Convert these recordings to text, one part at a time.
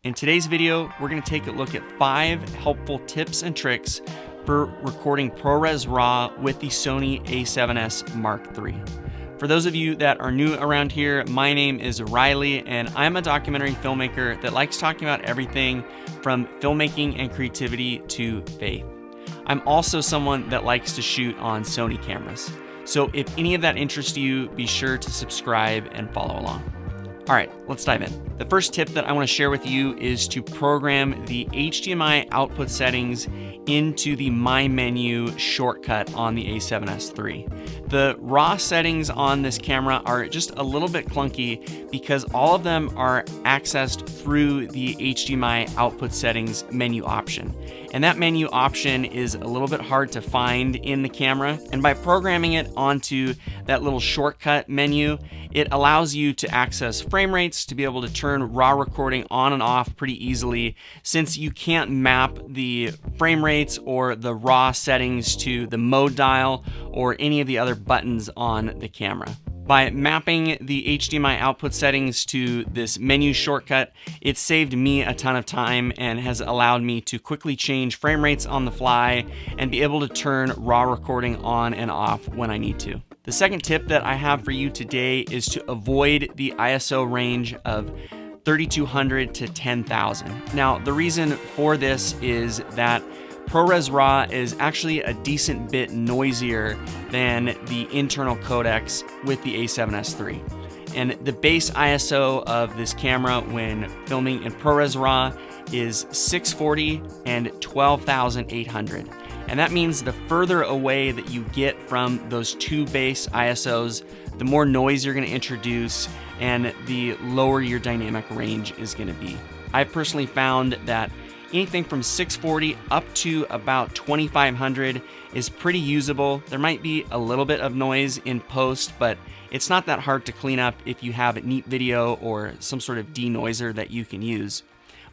In today's video, we're going to take a look at 5 helpful tips and tricks for recording ProRes RAW with the Sony a7S Mark III. For those of you that are new around here, my name is Riley and I'm a documentary filmmaker that likes talking about everything from filmmaking and creativity to faith. I'm also someone that likes to shoot on Sony cameras. So if any of that interests you, be sure to subscribe and follow along. All right, let's dive in. The first tip that I want to share with you is to program the HDMI output settings into the My Menu shortcut on the a7S III. The RAW settings on this camera are just a little bit clunky because all of them are accessed through the HDMI output settings menu option. And that menu option is a little bit hard to find in the camera. And by programming it onto that little shortcut menu, it allows you to access frame rates, to be able to turn RAW recording on and off pretty easily, since you can't map the frame rates or the RAW settings to the mode dial or any of the other buttons on the camera. By mapping the HDMI output settings to this menu shortcut, it saved me a ton of time and has allowed me to quickly change frame rates on the fly and be able to turn RAW recording on and off when I need to. The second tip that I have for you today is to avoid the ISO range of 3200 to 10,000. Now, the reason for this is that ProRes RAW is actually a decent bit noisier than the internal codecs with the a7S III. And the base ISO of this camera when filming in ProRes RAW is 640 and 12,800. And that means the further away that you get from those two base ISOs, the more noise you're going to introduce and the lower your dynamic range is going to be. I've personally found that anything from 640 up to about 2500 is pretty usable. There might be a little bit of noise in post, but it's not that hard to clean up if you have neat video or some sort of denoiser that you can use.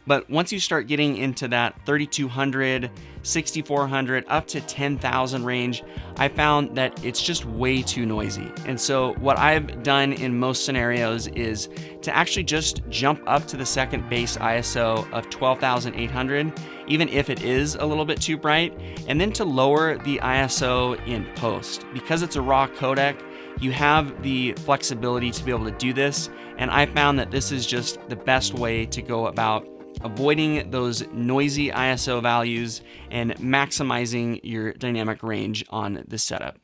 But once you start getting into that 3200, 6400, up to 10,000 range, I found that it's just way too noisy. And so what I've done in most scenarios is to actually just jump up to the second base ISO of 12,800, even if it is a little bit too bright, and then to lower the ISO in post. Because it's a RAW codec, you have the flexibility to be able to do this, and I found that this is just the best way to go about avoiding those noisy ISO values and maximizing your dynamic range on this setup.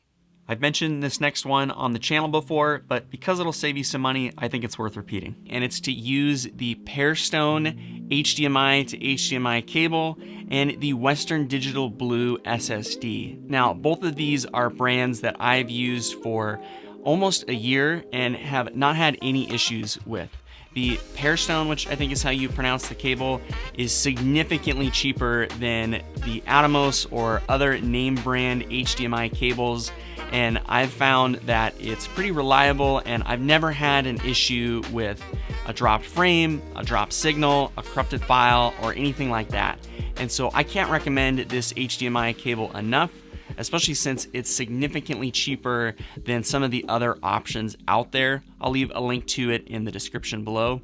I've mentioned this next one on the channel before, but because it'll save you some money, I think it's worth repeating. And it's to use the Pairstone HDMI to HDMI cable and the Western Digital Blue SSD. Now, both of these are brands that I've used for almost a year and have not had any issues with. The Pairstone, which I think is how you pronounce the cable, is significantly cheaper than the Atomos or other name brand HDMI cables, and I've found that it's pretty reliable, and I've never had an issue with a dropped frame, a dropped signal, a corrupted file, or anything like that. And so I can't recommend this HDMI cable enough, especially since it's significantly cheaper than some of the other options out there. I'll leave a link to it in the description below,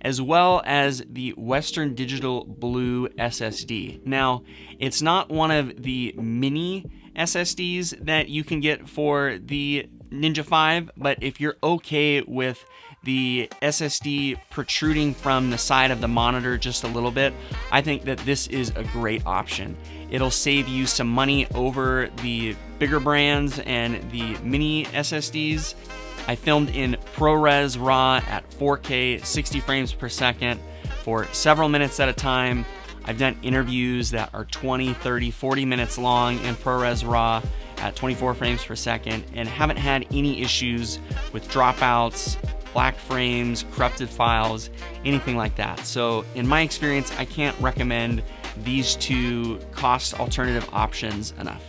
as well as the Western Digital Blue SSD. Now, it's not one of the mini SSDs that you can get for the Ninja 5, but if you're okay with the SSD protruding from the side of the monitor just a little bit, I think that this is a great option. It'll save you some money over the bigger brands and the mini SSDs. I filmed in ProRes RAW at 4K 60 frames per second for several minutes at a time. I've done interviews that are 20, 30, 40 minutes long in ProRes RAW at 24 frames per second and haven't had any issues with dropouts, black frames, corrupted files, anything like that. So in my experience, I can't recommend these two cost alternative options enough.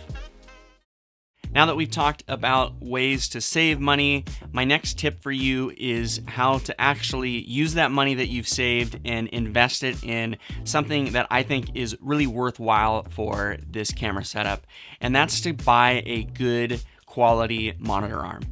Now that we've talked about ways to save money, my next tip for you is how to actually use that money that you've saved and invest it in something that I think is really worthwhile for this camera setup. And that's to buy a good quality monitor arm.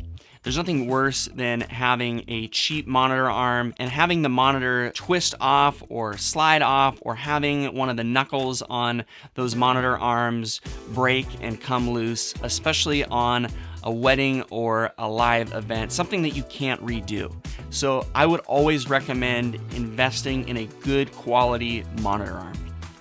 There's nothing worse than having a cheap monitor arm and having the monitor twist off or slide off, or having one of the knuckles on those monitor arms break and come loose, especially on a wedding or a live event, something that you can't redo. So I would always recommend investing in a good quality monitor arm.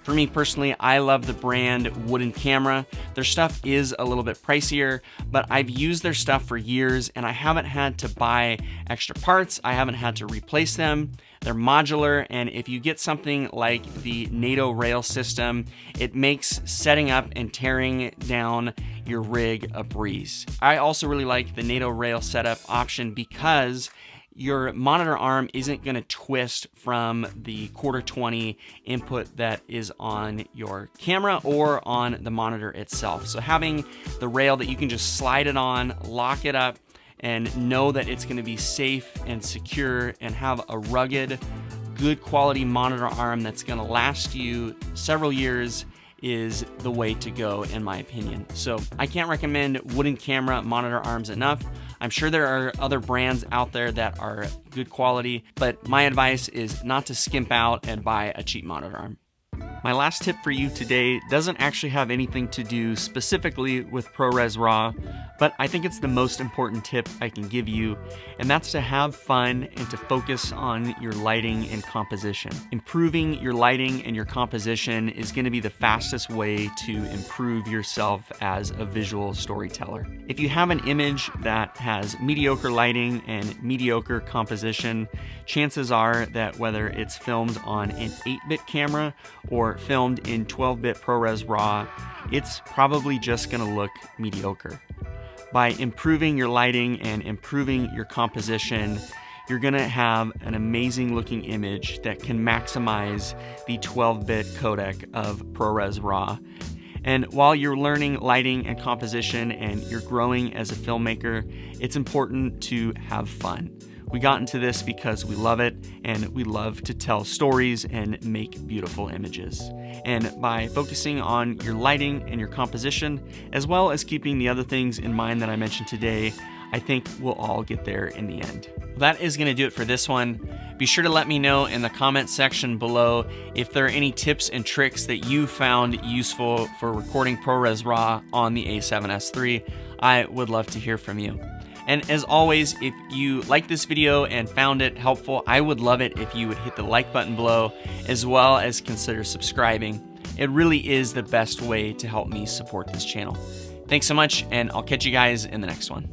For me personally, I love the brand Wooden Camera. Their stuff is a little bit pricier, but I've used their stuff for years and I haven't had to buy extra parts. I haven't had to replace them. They're modular, and if you get something like the NATO rail system, it makes setting up and tearing down your rig a breeze. I also really like the NATO rail setup option because your monitor arm isn't going to twist from the 1/4-20 input that is on your camera or on the monitor itself. So having the rail that you can just slide it on, lock it up, and know that it's going to be safe and secure and have a rugged, good quality monitor arm that's going to last you several years is the way to go, in my opinion. So I can't recommend Wooden Camera monitor arms enough. I'm sure there are other brands out there that are good quality, but my advice is not to skimp out and buy a cheap monitor arm. My last tip for you today doesn't actually have anything to do specifically with ProRes RAW, but I think it's the most important tip I can give you, and that's to have fun and to focus on your lighting and composition. Improving your lighting and your composition is going to be the fastest way to improve yourself as a visual storyteller. If you have an image that has mediocre lighting and mediocre composition, chances are that whether it's filmed on an 8-bit camera or filmed in 12-bit ProRes RAW, it's probably just going to look mediocre. By improving your lighting and improving your composition, you're going to have an amazing looking image that can maximize the 12-bit codec of ProRes RAW. And while you're learning lighting and composition and you're growing as a filmmaker, it's important to have fun. We got into this because we love it and we love to tell stories and make beautiful images. And by focusing on your lighting and your composition, as well as keeping the other things in mind that I mentioned today, I think we'll all get there in the end. That is going to do it for this one. Be sure to let me know in the comment section below if there are any tips and tricks that you found useful for recording ProRes RAW on the a7S III. I would love to hear from you. And as always, if you like this video and found it helpful, I would love it if you would hit the like button below, as well as consider subscribing. It really is the best way to help me support this channel. Thanks so much, and I'll catch you guys in the next one.